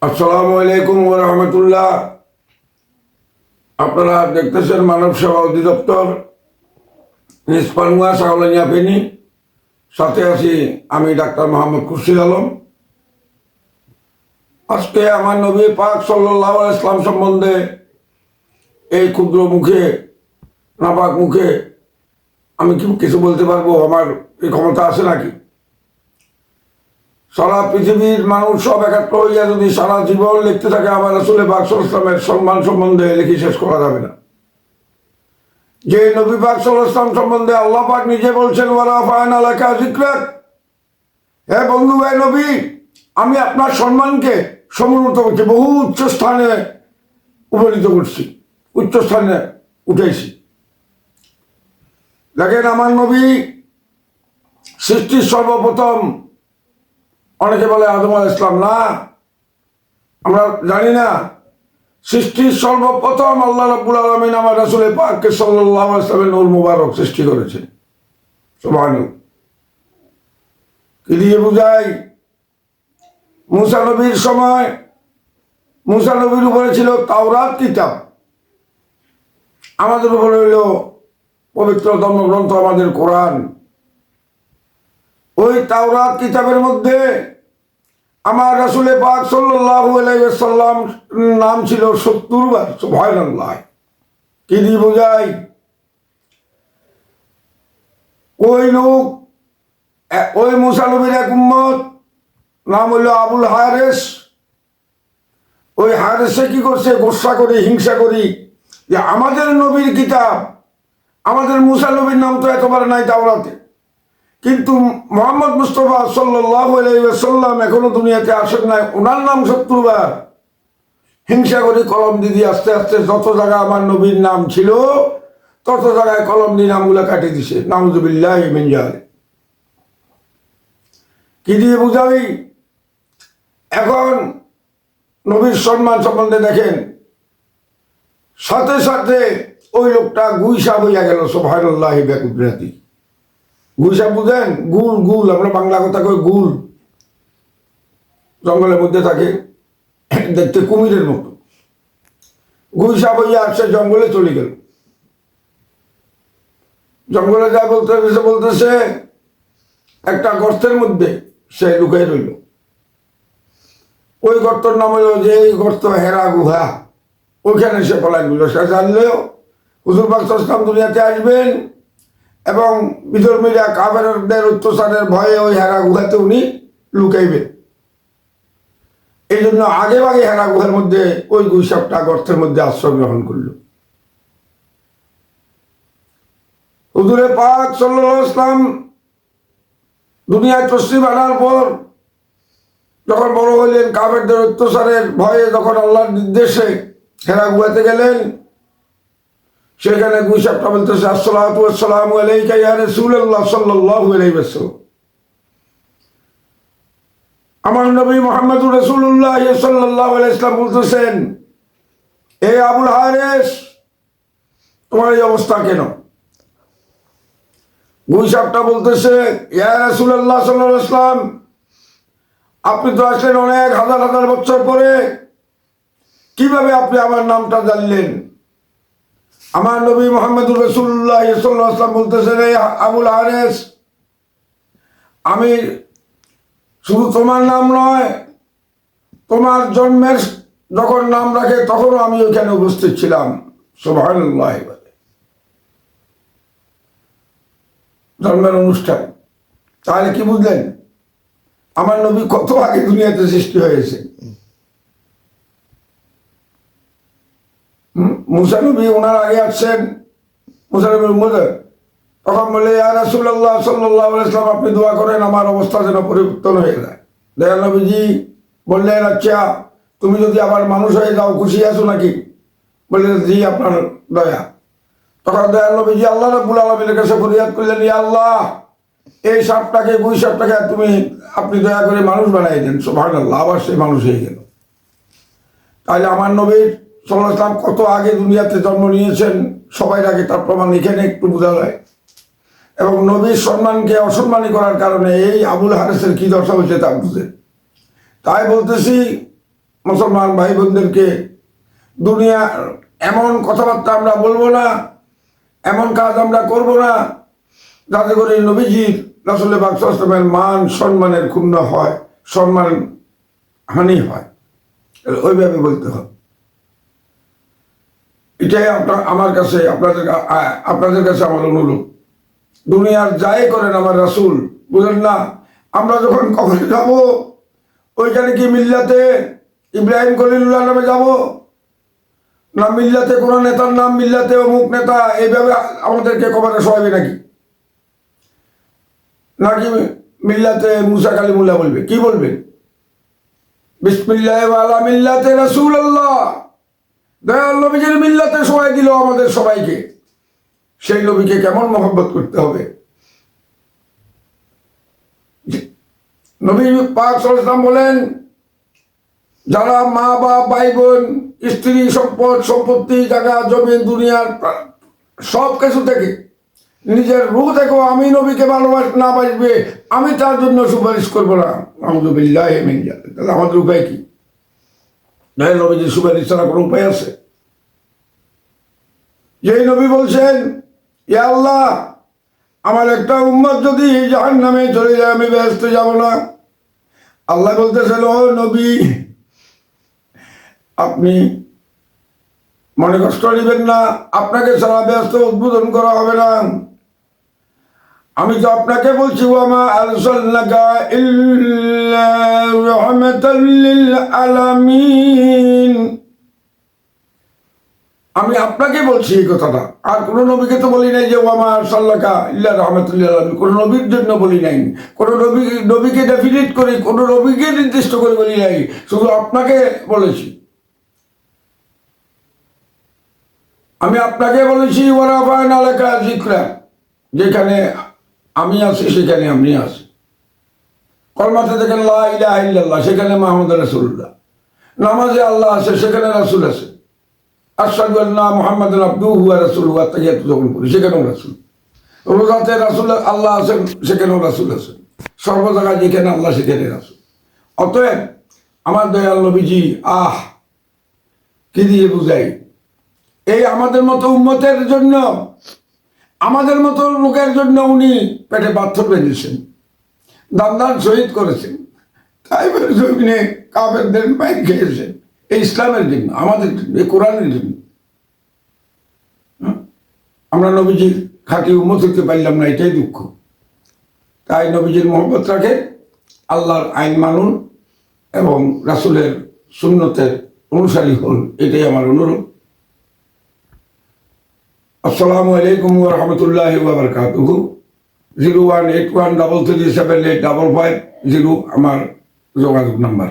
আসসালামু আলাইকুম ওয়া রাহমাতুল্লাহ। আপনারা দেখতেছেন মানব সেবা অধিদপ্তর নিষ্পানুয়া সাগলানিয়া ফেনী। সাথে আছি আমি ডাক্তার মোহাম্মদ খুরশিদ আলম। আজকে আমার নবী পাক সাল্লাল্লাহু আলাইহি ওয়াসাল্লাম সম্বন্ধে এই ক্ষুদ্র মুখে নাপাক মুখে আমি কি কিছু বলতে পারবো? আমার এই ক্ষমতা আছে নাকি? সারা পৃথিবীর মানুষ সব একাত্র হইয়া যদি সারা জীবন লিখতে থাকে আমার রাসূল পাক সাল্লাল্লাহু আলাইহি ওয়াসাল্লামের সম্মান সম্বন্ধে লিখে শেষ করা যাবে না। যে নবী পাক সাল্লাল্লাহু আলাইহি ওয়াসাল্লাম সম্বন্ধে আল্লাহ পাক নিজে বলছেন ওয়া রাফা'না লাকা যিকরাক, হে বন্ধু, হে নবী, আমি আপনার সম্মানকে সমুন্নত করছি, বহু উচ্চ স্থানে উপনীত করছি, উচ্চ স্থানে উঠেছি। দেখেন, আমার নবী সৃষ্টির সর্বপ্রথম, অনেকে বলে আদম আলাইহিস সালাম, না, আমরা জানি না। সৃষ্টির সর্বপ্রথম আল্লাহ রাব্বুল আলামিন আমার রাসূল পাককে সাল্লাল্লাহু আলাইহি ওয়াসাল্লামের নূর মুবারক সৃষ্টি করেছেন। সুবহানাল্লাহ। কি দিয়ে বুঝাই? মুসা নবীর সময় মুসা নবীর উপরে ছিল তাওরাত কিতাব, আমাদের উপরে হইল পবিত্র ধর্মগ্রন্থ আমাদের কোরআন। ওই তাওরাত কিতাবের মধ্যে আমার রাসূল পাক সাল্লাল্লাহু আলাইহি ওয়াসাল্লাম নাম ছিল ৭০ বার। সুবহানাল্লাহ। কি দিয়ে বোঝাই? ওই লোক, ওই মুসা নবীর এক উম্মত, নাম হইল আবুল হারেস। ওই হারেসে কি করছে? গোসা করি, হিংসা করি যে আমাদের নবীর কিতাব, আমাদের মুসা নবীর নাম তো একেবারে নাই তাওরাতে, কিন্তু মুহাম্মদ মুস্তাফা সাল্লাল্লাহু আলাইহি ওয়াসাল্লাম এখনো দুনিয়াতে আসেন নাই, ওনার নাম ৭০ বার। হিংসা করে কলম দিয়ে আস্তে আস্তে যত জায়গায় আমার নবীর নাম ছিল তত জায়গায় কলম দিয়ে নামগুলো কাটিয়ে দিছে। নাউযুবিল্লাহি মিন যালিক। কি দিয়ে বুঝাই? এখন নবীর সম্মান সম্বন্ধে দেখেন, সাথে সাথে ওই লোকটা গুইসাপ হইয়া গেল। সুবহানাল্লাহি ওয়া কুদরতি। গুইসাপ বুঝেন? গুল, গুল, আমরা বাংলা কথা কই গুল। জঙ্গলের মধ্যে থাকে, দেখতে কুমিরের মতো। গুইসাপ হইয়া আসছে, জঙ্গলে চলে গেল। জঙ্গলে যা বলতেছে একটা গর্তের মধ্যে সে লুকাই রইল। ওই গর্তর নাম হইল, যে এই গর্ত হেরা গুহা, ওইখানে সে পলাই দিল। সে জানলেও হুজুর পাক সাল্লাল্লাহু আলাইহি ওয়াসাল্লাম দুনিয়াতে আসবেন এবং বিধর্মীরা কাফেরদের অত্যাচারের ভয়ে ওই হেরা গুহাতে উনি লুকাইবেন। এই জন্য আগে ভাগে হেরা গুহার মধ্যে ওই গুইসাপটা গর্তের মধ্যে আশ্রয় গ্রহণ করল। হুজুরে পাক সাল্লাল্লাহু আলাইহি ওয়াসাল্লাম দুনিয়ায় তশরিফ আনার পর যখন বড় হইলেন, কাফেরদের অত্যাচারের ভয়ে যখন আল্লাহর নির্দেশে হেরা গুহাতে গেলেন, সেখানে গুইসাপটা বলতেছে, আসসালাতু ওয়াসসালামু আলাইকা ইয়া রাসূলুল্লাহ সাল্লাল্লাহু আলাইহি ওয়াসাল্লাম। আমার নবী মুহাম্মদুর রাসূলুল্লাহ সাল্লাল্লাহু আলাইহি ওয়াসাল্লাম বলতেছেন, এ আবুল হারেস, তোমার এই অবস্থা কেন? গুইসাপটা বলতেছে, ইয়া রাসূলুল্লাহ সাল্লাল্লাহু আলাইহি ওয়াসাল্লাম, আপনি তো আসলেন অনেক হাজার হাজার বছর পরে, কিভাবে আপনি আমার নামটা জানলেন? আমার নবী মুহাম্মদুর রাসূলুল্লাহ সাল্লাল্লাহু আলাইহি ওয়াসাল্লাম বলতেছেন, এই আবুল হারেস, আমি শুধু তোমার নাম নয়, তোমার জন্মের যখন নাম রাখে তখনও আমি ওইখানে উপস্থিত ছিলাম। সুবহানাল্লাহ। জন্মের অনুষ্ঠান। তাহলে কি বুঝলেন? আমার নবী কত আগে দুনিয়াতে সৃষ্টি হয়েছে। মুসা নবী ওনার আগে আসছেন, মুসা নবীর উম্মতের, তখন বলে, ইয়া রাসূলুল্লাহ সাল্লাল্লাহু আলাইহি ওয়াসাল্লাম, আপনি দোয়া করেন আমার অবস্থা যেন পরিবর্তন হয়ে যায়। দয়াল নবীজি বললেন, আচ্ছা তুমি যদি আবার মানুষ হয়ে যাও খুশি আছো নাকি? বললেন, জি, আপনার দয়া। তখন দয়াল নবীজি আল্লাহ রাব্বুল আলামিনের কাছে ফরিয়াদ করলেন, ইয়া আল্লাহ, এই সাপটাকে, গুইসাপটাকে আপনি দয়া করে মানুষ বানাই দেন। সুবহানাল্লাহ। আবার সে মানুষ হয়ে গেল। তাহলে আমার নবীর সাল্লাল্লাহু আলাইহি ওয়াসাল্লাম কত আগে দুনিয়াতে জন্ম নিয়েছেন সবাই আগে, তার প্রমাণ এখানে একটু বোঝা যায়। এবং নবীর সম্মানকে অসম্মানী করার কারণে এই আবুল হারেসের কি দশা হয়েছে তা বুঝে। তাই বলতেছি, মুসলমান ভাই বোনদেরকে দুনিয়া এমন কথাবার্তা আমরা বলবো না, এমন কাজ আমরা করব না যাতে করে নবীজির রাসূল পাক সাল্লাল্লাহু আলাইহি ওয়াসাল্লামের মান সম্মানের ক্ষুণ্ণ হয়, সম্মান হানি হয়। ওইভাবে বলতে হবে। এটাই আমার কাছে আপনাদের কাছে আমার অনুরোধ। দুনিয়ার যাই করেন আমার রাসূল, বুঝলেন না, আমরা যখন কবরে যাব ওইখানে কি মিল্লাতে ইব্রাহিম খলিলুল্লাহ নামে যাব, না মিল্লাতে কোনো নেতার নাম, মিল্লাতে অমুক নেতা, এইভাবে আমাদেরকে কবরে শোয়াবে নাকি? নাকি মিল্লাতে মুসা কালিমুল্লাহ বলবে? কি বলবে? বিসমিল্লাহ ওয়ালা মিল্লাতে রাসূলুল্লাহ, দয়াল নবীজির মিল্লাতে শোয়াই দিল আমাদের সবাইকে। সেই নবীকে কেমন মহব্বত করতে হবে। নবী পাক সাল্লাল্লাহু আলাইহি ওয়াসাল্লাম বলেন, যারা মা বাপ ভাই বোন স্ত্রী সম্পদ সম্পত্তি জায়গা জমি দুনিয়ার সব কিছু থেকে নিজের রূহ থেকেও আমি নবীকে না বাসবে, আমি তার জন্য সুপারিশ করবো না। আলহামদুলিল্লাহ। তাহলে আমাদের উপায় কি? নবীজির সুপারিশ ছাড়া কোনো উপায় আছে? যেই নবী বলছেন, ইয়া আল্লাহ, আমার একটা উম্মত যদি জাহান্নামে চলে যায় আমি বেহেশতে যাব না। আল্লাহ বলতেছেন, ও নবী, আপনি মনে কষ্ট নেবেন না, আপনাকে ছাড়া ব্যস্ত উদ্বোধন করা হবে না। আমি তো আপনাকে বলছি, ওয়ামা আরসালনাকা ইল্লা রাহমাতাল লিল আলামিন, আমি আপনাকে বলছি এই কথাটা। আর কোন নবীকে তো বলি নাই যে ওয়ামা আরসালনাকা ইল্লা রাহমাতাল লিল আলামিন, কোন নবীর জন্য বলি নাই, কোন নবীকে ডেফিনেট করে কোন নবীকে নির্দিষ্ট করে বলি নাই, শুধু আপনাকে বলেছি। আমি আপনাকে বলেছি ওয়ারাফা'না লাকা যিকরা, যেখানে আমি আছি সেখানে আপনি আছি। কলমাতে দেখেন লা ইলাহা ইল্লাল্লাহ, সেখানে মুহাম্মদুর রাসূলুল্লাহ। নামাজে আল্লাহ আছে, সেখানে রাসূল আছে। আশহাদু আন্না মুহাম্মাদান আবদুহু ওয়া রাসূলুহু, তাহিয়াতু যখন পড়ি সেখানেও রাসূল। রোজাতে রাসূল আল্লাহ আছেন, সেখানেও রাসূল আছেন। সর্ব জায়গায় যেখানে আল্লাহ সেখানে রাসূল। অতএব আমার দয়াল নবীজি, কি দিয়ে বুঝাই, এই আমাদের মতো উম্মতের জন্য, আমাদের মতো লোকের জন্য উনি পেটে পাথর বেঁধেছেন, দান শহীদ করেছেন, তাইফের জমিনে কাফেরদের মাইর খেয়েছেন, এই ইসলামের জন্য, আমাদের জন্য, এই কোরআনের জন্য। আমরা নবীজির খাঁটি উম্মত হতে পারলাম না, এটাই দুঃখ। তাই নবীজির মহব্বত রাখে, আল্লাহর আইন মানুন এবং রাসূলের সুন্নতের অনুসারী হন, এটাই আমার অনুরোধ। আসসালামু আলাইকুম ওয়া রাহমাতুল্লাহি ওয়া বারাকাতুহু। 01813378550 আমার যোগাযোগ নাম্বার।